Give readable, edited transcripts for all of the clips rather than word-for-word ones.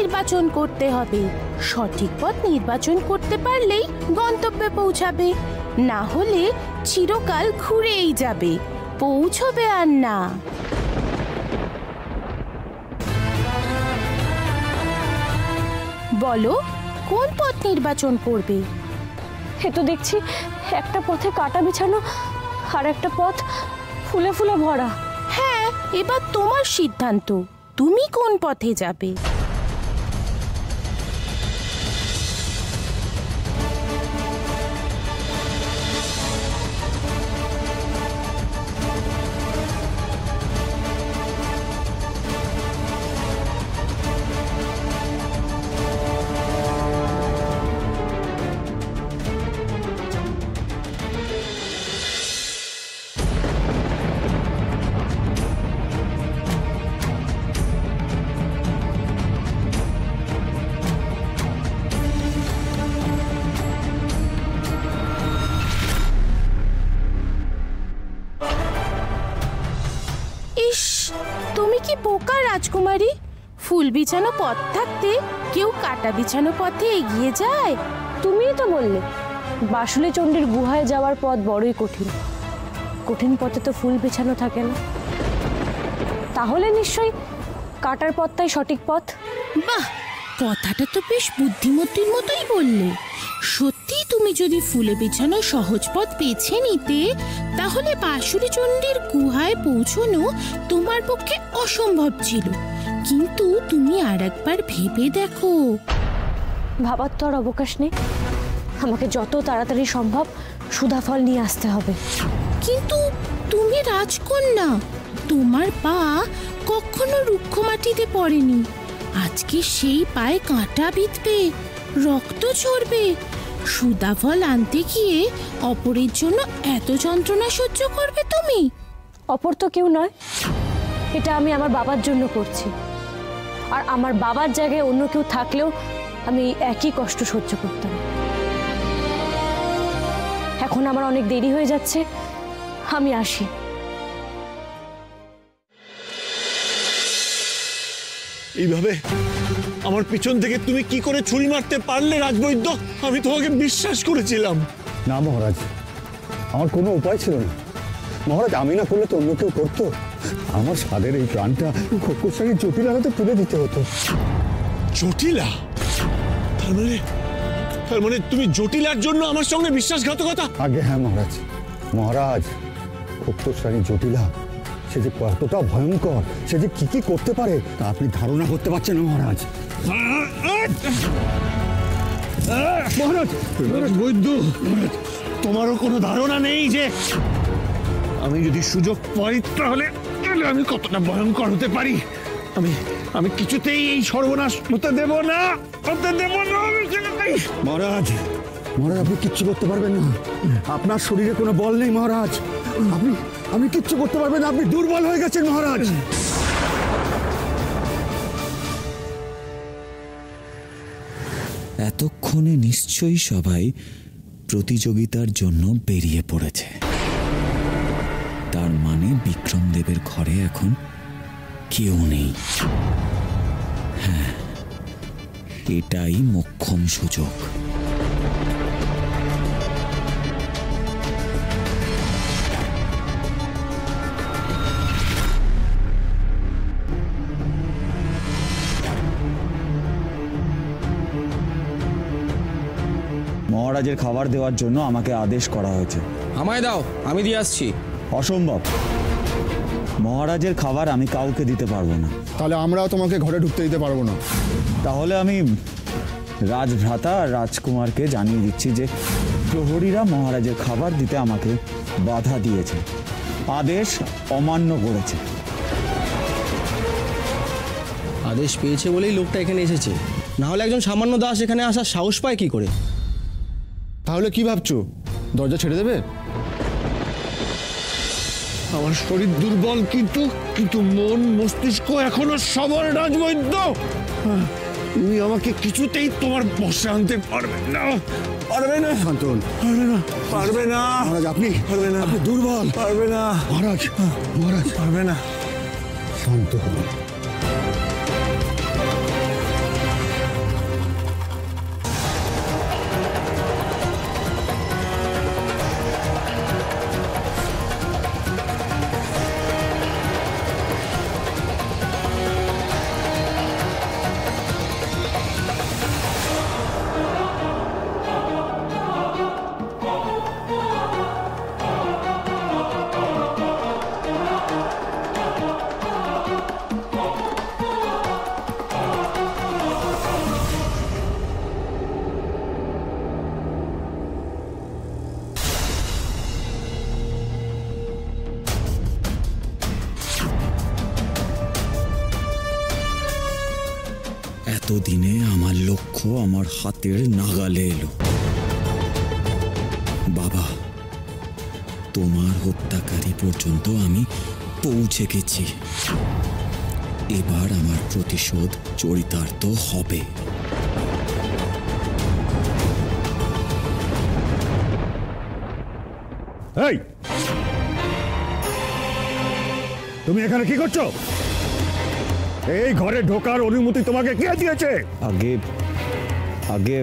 নির্বাচন করতে হবে। সঠিক পথ নির্বাচন করতে পারলেই গন্তব্যে পৌঁছাবে, না হলে চিরকাল ঘুরেই যাবে, পৌঁছবে আর না। বলো, কোন পথ নির্বাচন করবে? এ তো দেখছি একটা পথে কাটা বিছানো আর একটা পথ ফুলে ফুলে ভরা। হ্যাঁ, এবার তোমার সিদ্ধান্ত, তুমি কোন পথে যাবে। তুমি কি বোকা রাজকুমারী? ফুল বিছানো পথ থাকতে কেউ কাটা বিছানো পথে এগিয়ে যায়? তুমিই তো বললে বাসুলি চণ্ডীর গুহায় যাওয়ার পথ বড়ই কঠিন, কঠিন পথে তো ফুল বিছানো থাকে না। তাহলে নিশ্চয়ই কাটার পথটাই সঠিক পথ। বাহ, কথাটা তো বেশ বুদ্ধিমতীর মতোই বললে। সত্যি তুমি যদি ফুলে বিছানো সহজ পথ বেছে নিতে, তাহলে বাঁশুরি চণ্ডীর গুহায় পৌঁছানো তোমার পক্ষে অসম্ভব ছিল। কিন্তু তুমি আরেকবার ভেবে দেখো। ভাবার তো আর অবকাশ নেই, আমাকে যত তাড়াতাড়ি সম্ভব সুধাফল নিয়ে আসতে হবে। কিন্তু তুমি রাজকন্যা, তোমার পা কখনো রুক্ষ মাটিতে পড়েনি। আজকে সেই পায়ে কাঁটা বিঁধবে, রক্ত ঝরবে। সুধাফল আনতে গিয়ে অপরের জন্য এত যন্ত্রণা সহ্য করবে তুমি? অপর তো কেউ নয়, এটা আমি আমার বাবার জন্য করছি। আর আমার বাবার জায়গায় অন্য কেউ থাকলেও আমি একই কষ্ট সহ্য করতাম। এখন আমার অনেক দেরি হয়ে যাচ্ছে, আমি আসি। এইভাবে আমার পিছন থেকে তুমি কি করে ছুরি মারতে পারলে রাজবৈদ্য? আমি তোমাকে বিশ্বাস করেছিলাম। না মহারাজ, আমার কোনো উপায় ছিল না। মহারাজ, আমি না করলে তো অন্য কেউ করতো। আমার স্বাদের এই প্রাণটা খোকসাকে জটিলার হাতে তুলে দিতে হতো। জটিলা? তার মানে তুমি জটিলার জন্য আমার সঙ্গে বিশ্বাসঘাতকতা? আগে হ্যাঁ মহারাজ। মহারাজ, খোকসানি জটিলা সে যে কতটা ভয়ঙ্কর, সে যে কি কি করতে পারে তা আপনি ধারণা করতে পারছেন না মহারাজ। মহারাজ, বৈদ্য, তোমারও কোনো ধারণা নেই যে আমি যদি সুযোগ পাই তাহলে আমি কতটা ভয়ঙ্কর হতে পারি। আমি কিছুতেই এই সর্বনাশ হতে দেব না, হতে দেব না। মহারাজ, মহারাজ আপনি কিচ্ছু করতে পারবেন না। আপনার শরীরে কোনো বল নেই মহারাজ। আপনি কিচ্ছু করতে পারবেন না, আপনি দুর্বল হয়ে গেছেন মহারাজ। এতক্ষণে নিশ্চয়ই সবাই প্রতিযোগিতার জন্য বেরিয়ে পড়েছে। তার মানে বিক্রমদেবের ঘরে এখন কেউ নেই। হ্যাঁ, এটাই মোক্ষম সুযোগ। মহারাজের খাবার দেওয়ার জন্য আমাকে আদেশ করা হয়েছে। আমায় দাও, আমি দিয়ে আসছি। অসম্ভব, মহারাজের খাবার আমি কাউকে দিতে পারবো না। তাহলে আমরাও তোমাকে ঘরে ঢুকতে দিতে পারবো না। তাহলে আমি রাজভ্রাতা আর রাজকুমারকে জানিয়ে দিচ্ছি যে প্রহরীরা মহারাজের খাবার দিতে আমাকে বাধা দিয়েছে, আদেশ অমান্য করেছে। আদেশ পেয়েছে বলেই লোকটা এখানে এসেছে, না হলে একজন সামান্য দাস এখানে আসার সাহস পায় কি করে? তাহলে কি ভাবছো, দরজা ছেড়ে দেবে? আমার শরীর দুর্বল, কিন্তু মন মস্তিষ্ক এখনো সবল রাজবৈদ্য। তুমি আমাকে কিছুতেই তোমার বশে আনতে পারবে না। পারবে না শান্তন, পারবে না মহারাজ। আপনি পারবে না, আপনি দুর্বল। পারবে না মহারাজ, মহারাজ পারবে না। শান্ত হন। এতদিনে আমার লক্ষ্য আমার হাতের নাগালে এলো। বাবা, তোমার হত্যাকারী পর্যন্ত আমি পৌঁছে গেছি। এবার আমার প্রতিশোধ চরিতার্থ হবে। এই, তুমি এখানে কি করছো? এই ঘরে ঢোকার অনুমতি তোমাকে কে দিয়েছে? আগে আগে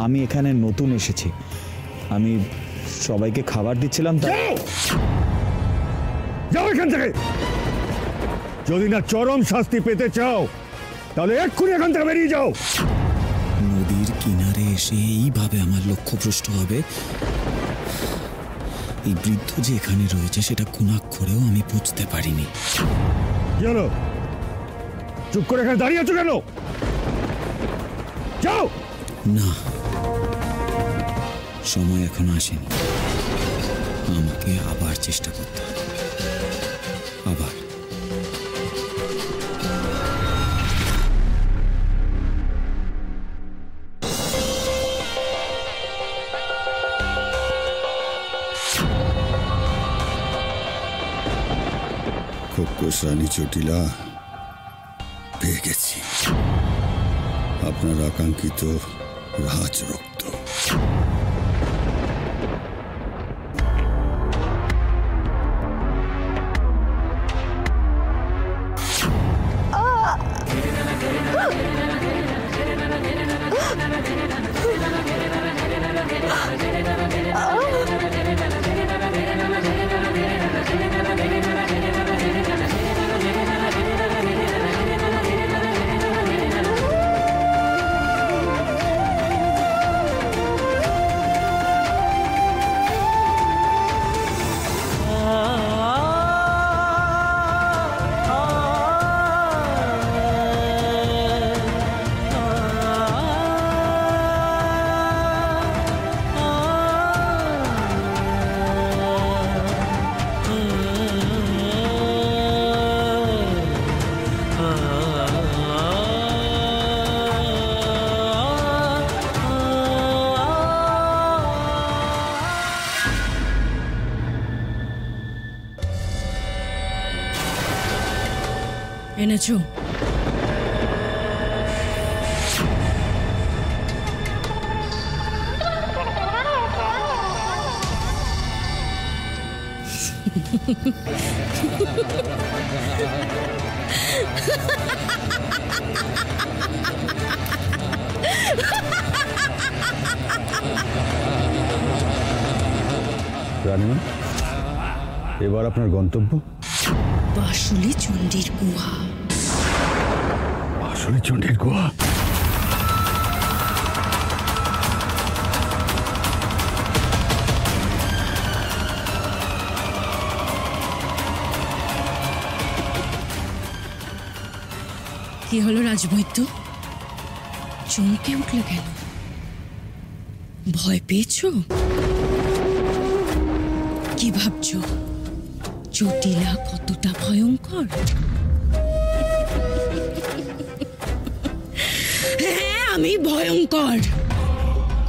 আমি এখানে নতুন এসেছি। আমি সবাইকে খাবার দিচ্ছিলাম। যাও, যাও এখান থেকে। যদি না চরম শাস্তি পেতে চাও তাহলে এক্ষুনি এখান থেকে বেরিয়ে যাও। নদীর কিনারে এসে এইভাবে আমার লক্ষ্যভ্রষ্ট হবে? এই বৃদ্ধ যে এখানে রয়েছে সেটা কোনাক্ষরেও আমি বুঝতে পারিনি। কি হলো? চুপ করে এখানে দাঁড়িয়ে আছো কেন? যাও। না, সময় এখন আসেনি। আমাকে আবার চেষ্টা করতে হবে। আবার। খোকস রানী চটিলা, পেয়ে গেছি আপনার আকাঙ্ক্ষিত রাজরক্ত। এনেছো? রানীমা, এবার আপনার গন্তব্য? বাসুলি চণ্ডীর গুহা। বাসুলি চণ্ডীর গুহা? কি হলো রাজবৈদ্য? চমকে উঠলে কেন? ভয় পেয়েছো? কি ভাবছো চটিলা কতটা ভয়ঙ্কর? হ্যাঁ, আমি ভয়ঙ্কর।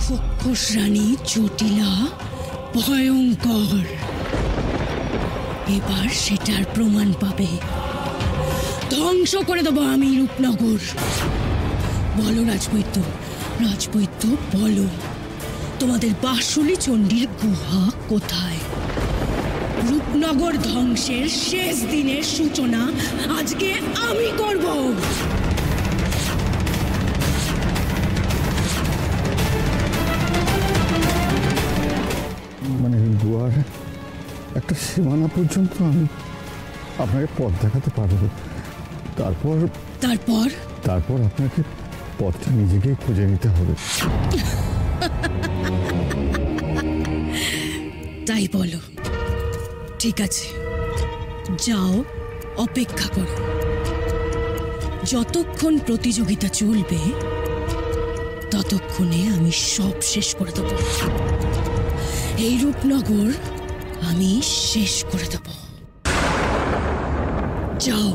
খোকস রানী চটিলা ভয়ঙ্কর। এবার সেটার প্রমাণ পাবে। ধ্বংস করে দেবো আমি রূপনগর। বলো রাজবৈদ্য, রাজবৈদ্য বলো, তোমাদের বাসুলি চণ্ডীর গুহা কোথায়? রূপনগর ধ্বংসের শেষ দিনের সূচনা আজকে আমি করব। মানে গুহার একটা সীমানা পর্যন্ত আমি আপনাকে পথ দেখাতে পারবো। তারপর তারপর তারপর আপনাকে পথটা নিজেকেই খুঁজে নিতে হবে। তাই বলো। ঠিক আছে, যাও, অপেক্ষা করো। যতক্ষণ প্রতিযোগিতা চলবে ততক্ষণে আমি সব শেষ করে দেব। এই রূপনগর আমি শেষ করে দেব। যাও।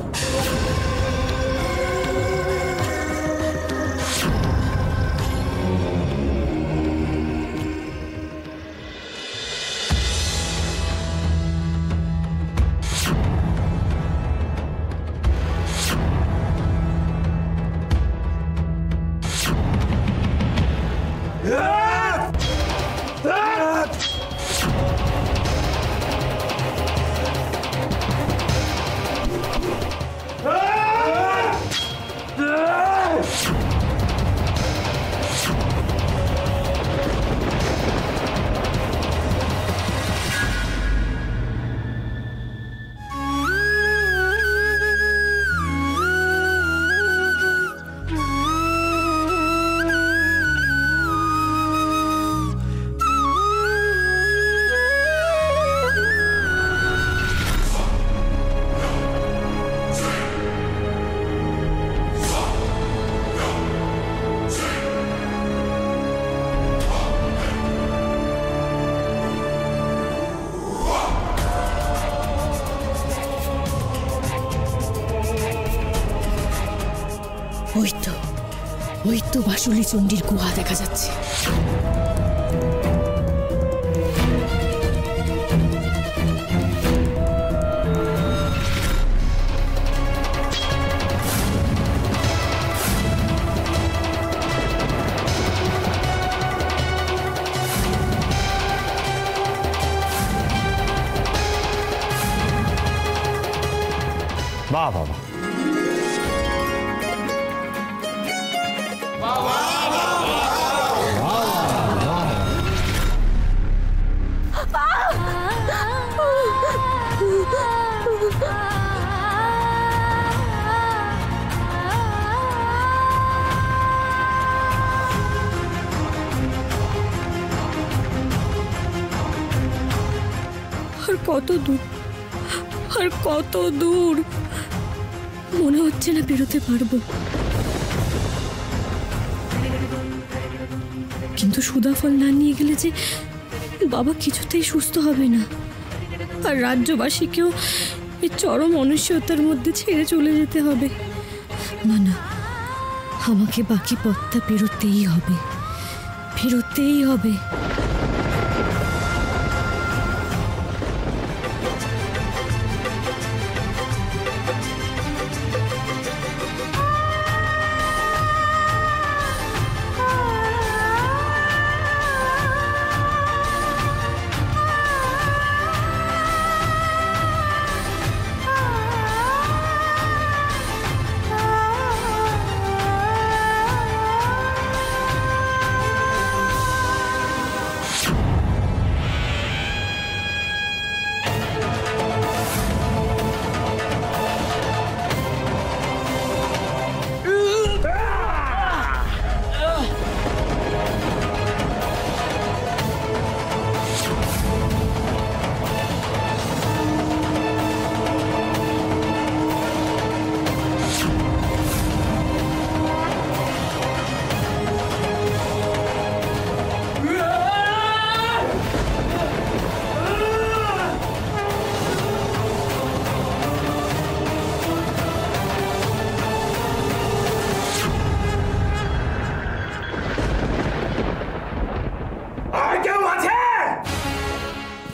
ওই তো বাসুলি চণ্ডীর গুহা দেখা যাচ্ছে। বাহ বাবা, আর কত দূর, আর কত দূর, মনে হচ্ছে না বেরোতে পারবো। কিন্তু সুধাফল না নিয়ে গেলে যে বাবা কিছুতেই সুস্থ হবে না, আর রাজ্যবাসীকেও এই চরম অনিশ্চয়তার মধ্যে ছেড়ে চলে যেতে হবে। না না, আমাকে বাকি পথটা পেরোতেই হবে, ফেরোতেই হবে।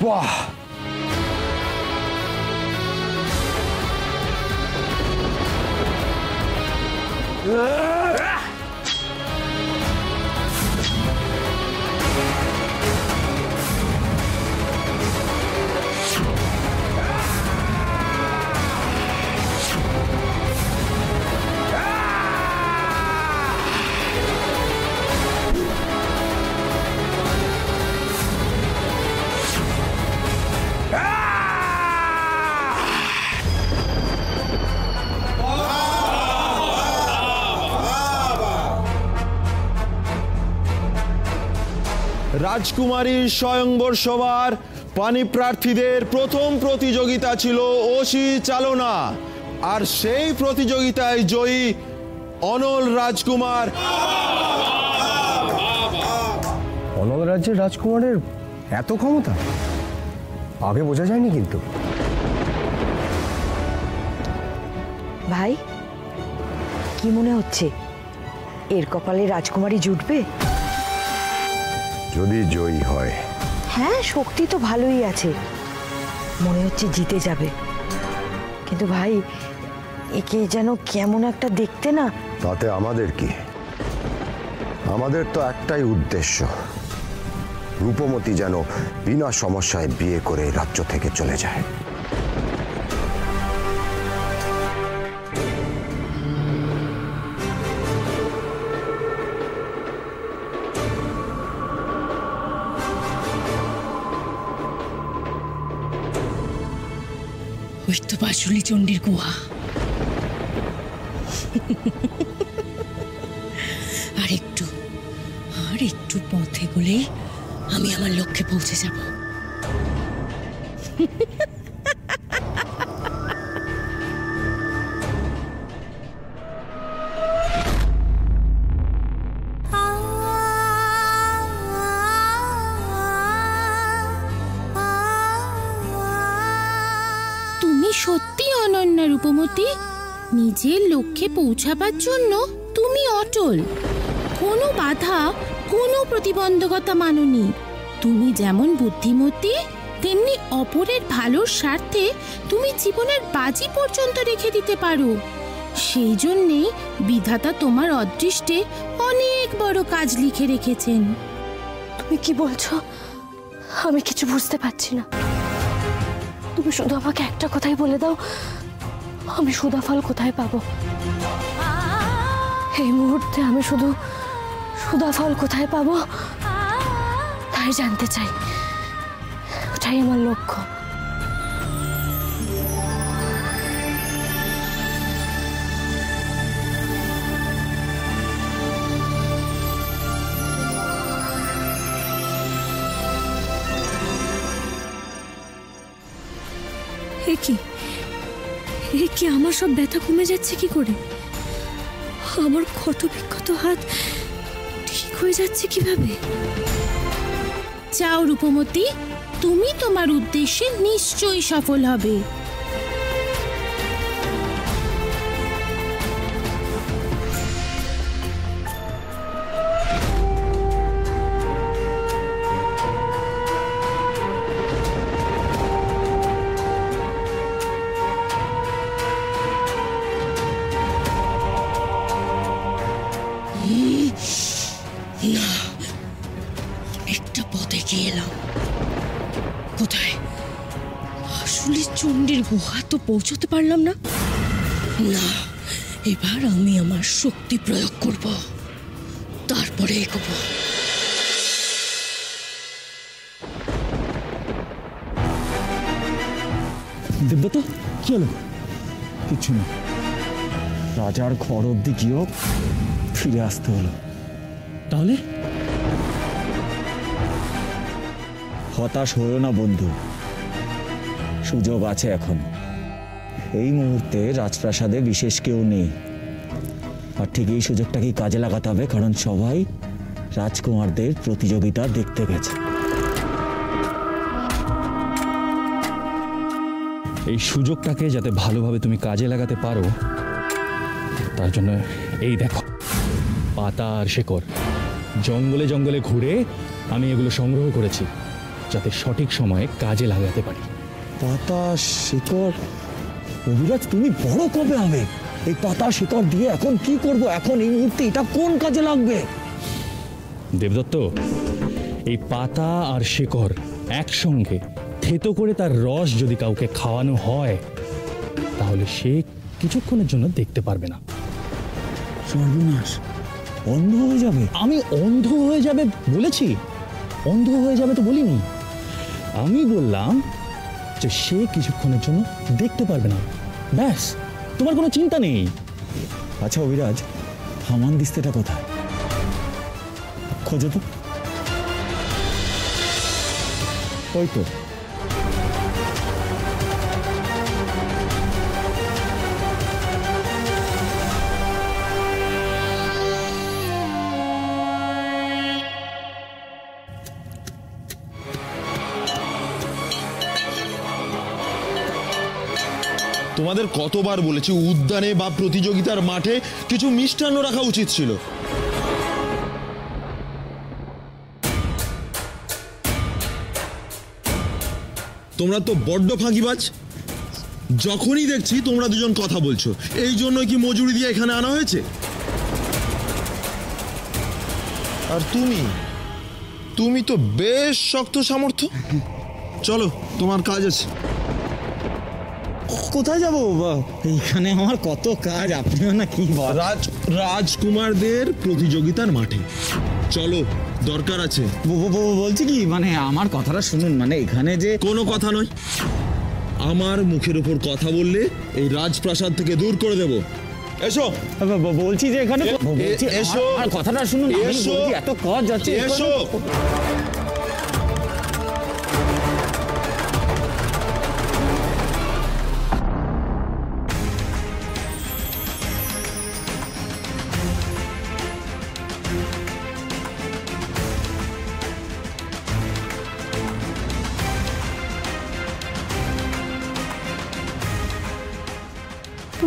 বাহ, রাজকুমারীর স্বয়ংবর সভার পানি প্রার্থীদের প্রথম প্রতিযোগিতা ছিল অসি চালনা, আর সেই প্রতিযোগিতায় জয়ী অনল রাজকুমার। অনল রাজ্যের রাজকুমারের এত ক্ষমতা আগে বোঝা যায়নি কিন্তু। ভাই, কি মনে হচ্ছে এর কপালে রাজকুমারী জুটবে? যদি জয়ী হয়। হ্যাঁ, শক্তি তো ভালোই আছে, মনে হচ্ছে জিতে যাবে। কিন্তু ভাই, একে যেন কেমন একটা দেখতে না। তাতে আমাদের কি? আমাদের তো একটাই উদ্দেশ্য, রূপমতি যেন বিনা সমস্যায় বিয়ে করে রাজ্য থেকে চলে যায়। ওই তো বাঁশুলি চণ্ডীর গুহা। আর একটু পথে গেলেই আমি আমার লক্ষ্যে পৌঁছে যাব। তুমি সত্যি অনন্যা রূপমতি, নিজের লক্ষ্যে পৌঁছাবার জন্য তুমি অটল। কোনো বাধা, কোনো প্রতিবন্ধকতা মানোনি। তুমি যেমন বুদ্ধিমতী, তেমনি অপরের ভালোর স্বার্থে তুমি জীবনের বাজি পর্যন্ত রেখে দিতে পারো। সেই জন্যে বিধাতা তোমার অদৃষ্টে অনেক বড় কাজ লিখে রেখেছেন। তুমি কি বলছো? আমি কিছু বুঝতে পারছি না। তুমি শুধু আমাকে একটা কথাই বলে দাও, আমি সুধাফল কোথায় পাবো? এই মুহূর্তে আমি শুধু সুধাফল কোথায় পাবো তাই জানতে চাই। ওটাই আমার লক্ষ্য। কি আমার সব ব্যথা কমে যাচ্ছে কি করে? আমার ক্ষত বিক্ষত হাত ঠিক হয়ে যাচ্ছে কিভাবে? চাও রূপমতি, তুমি তোমার উদ্দেশ্যে নিশ্চয়ই সফল হবে। একটা পথে গিয়ে এলাম। কোথায়? আসলে চণ্ডীর গুহা তো পৌঁছতে পারলাম না। না, এবার আমি আমার শক্তি প্রয়োগ করব, তারপরে এগোবো। দেবদত্ত, কি হলো? কিছু না, রাজার ঘর অব্দি গিয়েও ফিরে আসতে হলো। তাহলে হতাশ হয়েও না বন্ধু, সুযোগ আছে এখন। এই মুহূর্তে রাজপ্রাসাদে বিশেষ কেউ নেই, আর ঠিক এই সুযোগটাকেই কাজে লাগাতে হবে, কারণ সবাই রাজকুমারদের প্রতিযোগিতা দেখতে গেছে। এই সুযোগটাকে যাতে ভালোভাবে তুমি কাজে লাগাতে পারো, তার জন্য এই দেখো পাতা আর শেকড়। জঙ্গলে জঙ্গলে ঘুরে আমি এগুলো সংগ্রহ করেছি, যাতে সঠিক সময়ে কাজে লাগাতে পারি। পাতা শিকড়? অভিরাজ, তুমি বড় কবে হবে? এই পাতা শিকড় দিয়ে এখন কি করব? এখন এই মুহূর্তে এটা কোন কাজে লাগবে? দেবদত্ত, এই পাতা আর শিকড় একসঙ্গে থেতো করে তার রস যদি কাউকে খাওয়ানো হয়, তাহলে সে কিছুক্ষণের জন্য দেখতে পারবে না। সর্বনাশ, অন্ধ হয়ে যাবে। আমি অন্ধ হয়ে যাবে বলেছি? অন্ধ হয়ে যাবে তো বলিনি। আমি বললাম যে সে কিছুক্ষণের জন্য দেখতে পারবে না, ব্যাস। তোমার কোনো চিন্তা নেই। আচ্ছা অভিরাজ, হামান দিস্তেটা কোথায়? খোঁজো তো। ওই তো। তোমাদের কতবার বলেছি উদ্যানে বা প্রতিযোগিতার মাঠে কিছু মিষ্টান্ন রাখা উচিত ছিল। তোমরা তো বড্ড ফাঁকিবাজ। যখনই দেখছি তোমরা দুজন কথা বলছো, এই জন্য কি মজুরি দিয়ে এখানে আনা হয়েছে? আর তুমি তো বেশ শক্ত সামর্থ্য। চলো, তোমার কাজ আছে। কোথায় যাবো? এইখানে আমার কত কাজ, আপনিও না কি রাজকুমারদের প্রতিযোগিতার মাঠে চলো, দরকার আছে। বলছি কি, মানে আমার কথাটা শুনুন, মানে এখানে যে কোনো কথা নয়, আমার মুখের উপর কথা বললে এই রাজপ্রাসাদ থেকে দূর করে দেব। এসো। বলছি যে এখানে এসো, আমার কথাটা শুনুন, এসো, এত কাজ আছে। এসো।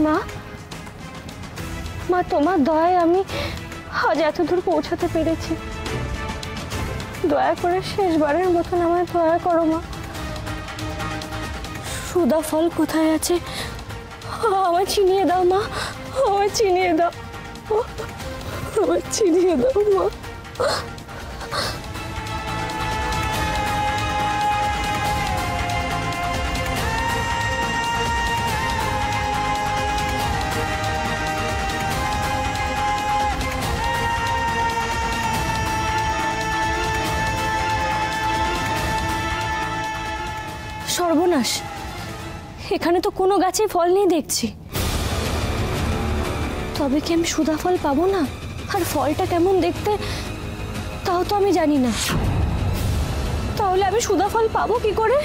মা, মা তোমার দয়ায় আমি আজ এত দূর পৌঁছাতে পেরেছি। দয়া করে শেষবারের মতন আমায় দয়া করো মা। সুদা ফল কোথায় আছে আমায় চিনিয়ে দাও মা, আমায় চিনিয়ে দাও, আমায় চিনিয়ে দাও মা। সর্বনাশ, এখানে তো কোনো গাছে ফল নেই দেখছি। তবে কি আমি সুদা ফল পাবো না? আর ফলটা কেমন দেখতে তাও তো আমি জানি না। তাহলে আমি সুদা ফল পাবো কি করে?